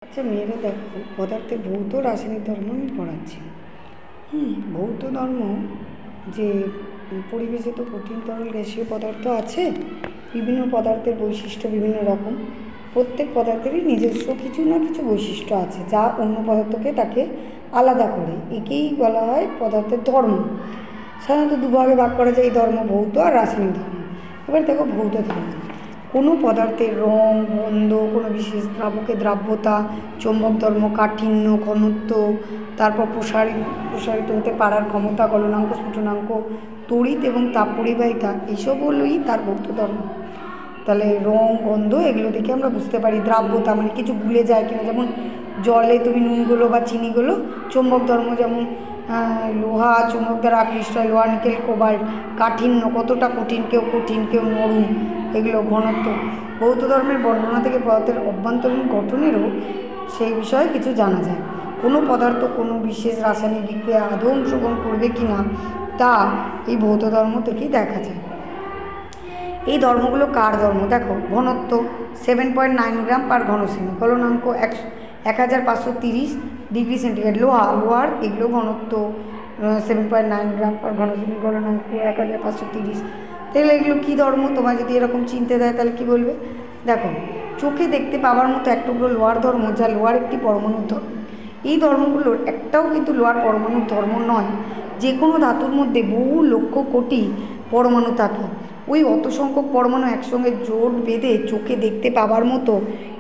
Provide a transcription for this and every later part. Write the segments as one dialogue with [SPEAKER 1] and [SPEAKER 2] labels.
[SPEAKER 1] আচ্ছা মেয়েরা দেখো, পদার্থে ভৌত রাসায়নিক ধর্ম আমি পড়াচ্ছি। ভৌত ধর্ম যে পরিবেশে তো কঠিন তরল গ্যাসীয় পদার্থ আছে, বিভিন্ন পদার্থের বৈশিষ্ট্য বিভিন্ন রকম। প্রত্যেক পদার্থেরই নিজস্ব কিছু না কিছু বৈশিষ্ট্য আছে যা অন্য পদার্থকে তাকে আলাদা করে, একেই বলা হয় পদার্থের ধর্ম। সাধারণত দুভাগে ভাগ করা যায় এই ধর্ম, ভৌত আর রাসায়নিক ধর্ম। এবার দেখো ভৌত ধর্ম, কোনো পদার্থের রং, গন্ধ, কোনো বিশেষ দ্রাবকের দ্রাব্যতা, চৌম্বক ধর্ম, কাঠিন্য, ঘনত্ব, তারপর প্রসারিত হতে পারার ক্ষমতা, গলনাঙ্ক, স্ফুটনাঙ্ক, তড়িৎ এবং তাপ পরিবাহিতা, এইসব হলোই তার ভৌত ধর্ম। তাহলে রং, গন্ধ এগুলো দেখে আমরা বুঝতে পারি। দ্রাব্যতা মানে কিছু ভুলে যায় কিনা, যেমন জলে তুমি নুনগুলো বা চিনিগুলো। চৌম্বক ধর্ম যেমন লোহা চুম্বক দ্বারা আকৃষ্ট হয়, লোহা, নিকেল, কোবাল্ট। কাঠিন্য কতটা কঠিন, কেউ নরম, এগুলো। ঘনত্ব, ভৌত ধর্মের বর্ণনা থেকে পদার্থের অভ্যন্তরীণ গঠনেরও সেই বিষয়ে কিছু জানা যায়। কোনো পদার্থ কোনো বিশেষ রাসায়নিক বিক্রিয়া আদৌ অংশগ্রহণ করবে কি না তা এই ভৌত ধর্ম থেকেই দেখা যায়। এই ধর্মগুলো কার ধর্ম দেখো, ঘনত্ব 7.9 গ্রাম পার ঘন সেমি, গলনাঙ্ক 1530 ডিগ্রি সেন্টিগ্রেড। লোহার এগুলো ঘনত্ব 7.9 গ্রাম পার ঘন সেমি, গলনাঙ্ক 1530। তাহলে এগুলো কী ধর্ম, তোমার যদি এরকম চিনতে দেয় তাহলে কি বলবে? দেখো, চোখে দেখতে পাওয়ার মতো এক টুকরো লোহার ধর্ম, যা লোহার একটি পরমাণুর ধর্ম। এই ধর্মগুলোর একটাও কিন্তু লোহার পরমাণুর ধর্ম নয়। যে কোনো ধাতুর মধ্যে বহু লক্ষ কোটি পরমাণু থাকে। ওই অত সংখ্যক পরমাণু একসঙ্গে জোট বেঁধে চোখে দেখতে পাওয়ার মতো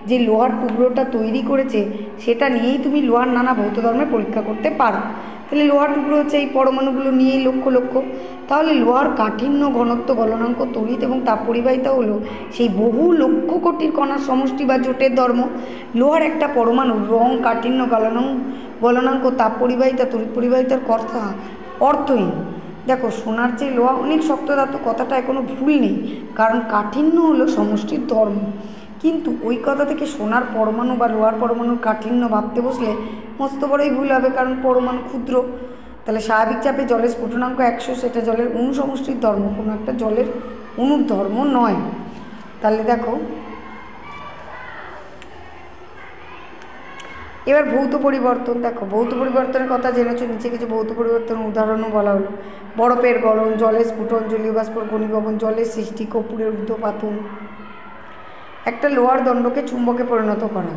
[SPEAKER 1] যে লোহার টুকরোটা তৈরি করেছে, সেটা নিয়েই তুমি লোহার নানা ভৌত ধর্মের পরীক্ষা করতে পারো। তাহলে লোহার টুকরো হচ্ছে এই পরমাণুগুলো নিয়েই লক্ষ। তাহলে লোহার কাঠিন্য, ঘনত্ব, গলনাঙ্ক, তড়িৎ এবং তাপ পরিবাহিতা হলো সেই বহু লক্ষ কোটির কণার সমষ্টি বা জোটের ধর্ম। লোহার একটা পরমাণু রং, কাঠিন্য, গলনাঙ্ক, তাপ পরিবাহিতা, তড়িৎ পরিবাহিতার কথা অর্থহীন। দেখো, সোনার চেয়ে লোহা অনেক শক্ত ধাতু, কথাটায় কোনো ভুল নেই, কারণ কাঠিন্য হলো সমষ্টির ধর্ম। কিন্তু ওই কথা থেকে সোনার পরমাণু বা লোহার পরমাণুর কাঠিন্য ভাবতে বসলে মস্ত বড়ই ভুল হবে, কারণ পরমাণু ক্ষুদ্র। তাহলে স্বাভাবিক চাপে জলের স্ফুটনাঙ্ক 100, সেটা জলের অণু সমষ্টির ধর্ম, কোনো একটা জলের অণুর ধর্ম নয়। তাহলে দেখো, এবার ভৌত পরিবর্তন। দেখো, ভৌত পরিবর্তনের কথা জেনেছো, নিচে কিছু ভৌত পরিবর্তনের উদাহরণও বলা হলো। বরফের গলন, জলের স্ফুটন, জলীয় বাষ্পর ঘনীভবন, জলের সৃষ্টি, কর্পূরের ঊর্ধ্বপাতন। একটা লোহার দণ্ডকে চুম্বকে পরিণত করা,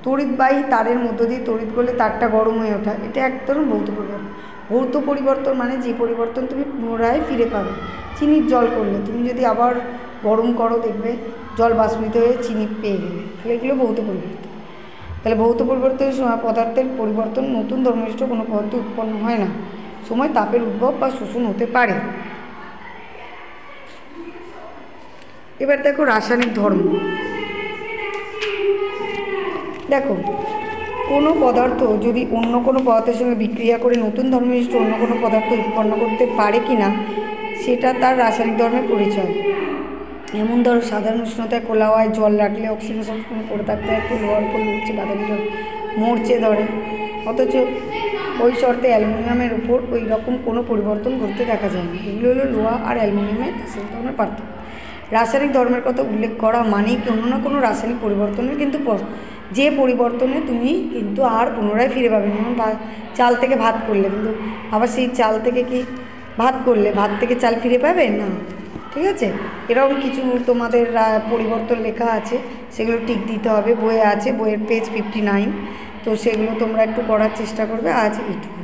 [SPEAKER 1] তড়িৎবাহী তারের মধ্য দিয়ে তড়িৎ গলে তারটা গরম হয়ে ওঠা, এটা এক ধরনের ভৌত পরিবর্তন। ভৌত পরিবর্তন মানে যে পরিবর্তন তুমি পুনরায় ফিরে পাবে। চিনির জল করলে তুমি যদি আবার গরম করো, দেখবে জল বাষ্পিত হয়ে চিনি পেয়ে গেলে, তাহলে এগুলো ভৌত পরিবর্তন। তাহলে ভৌত পরিবর্তনের সময় পদার্থের পরিবর্তন, নতুন ধর্মনিষ্ঠ কোনো পদার্থ উৎপন্ন হয় না। সময় তাপের উদ্ভব বা শোষণ হতে পারে। এবার দেখো রাসায়নিক ধর্ম। দেখো, কোনো পদার্থ যদি অন্য কোনো পদার্থের সঙ্গে বিক্রিয়া করে নতুন ধর্মনিষ্ঠ অন্য কোনো পদার্থ উৎপন্ন করতে পারে কি না, সেটা তার রাসায়নিক ধর্মের পরিচয়। এমন ধরো, সাধারণ উষ্ণতায় খোলা হয়, জল রাখলে অক্সিজেন সংস্পর্শে পড়ে থাকতে থাকতে লোহার উপর লুচছে বাদামি রং মরচে ধরে, অথচ ওই শর্তে অ্যালুমিনিয়ামের উপর ওই রকম কোনো পরিবর্তন ঘটতে দেখা যায় না। এগুলো হলো লোহা আর অ্যালুমিনিয়ামের রাসায়নিক ধর্মের পার্থক্য। রাসায়নিক ধর্মের কথা উল্লেখ করা মানেই কোনো না কোনো রাসায়নিক পরিবর্তনের কিন্তু যে পরিবর্তনে তুমি কিন্তু আর পুনরায় ফিরে পাবে না। যেমন চাল থেকে ভাত করলে, কিন্তু আবার সেই চাল থেকে কি ভাত করলে ভাত থেকে চাল ফিরে পাবে না, ঠিক আছে? এরকম কিছু তোমাদের পরিবর্তন লেখা আছে, সেগুলো টিক দিতে হবে। বইয়ে আছে, বইয়ের পেজ 59। তো সেগুলো তোমরা একটু করার চেষ্টা করবে। আজ এইটুকু।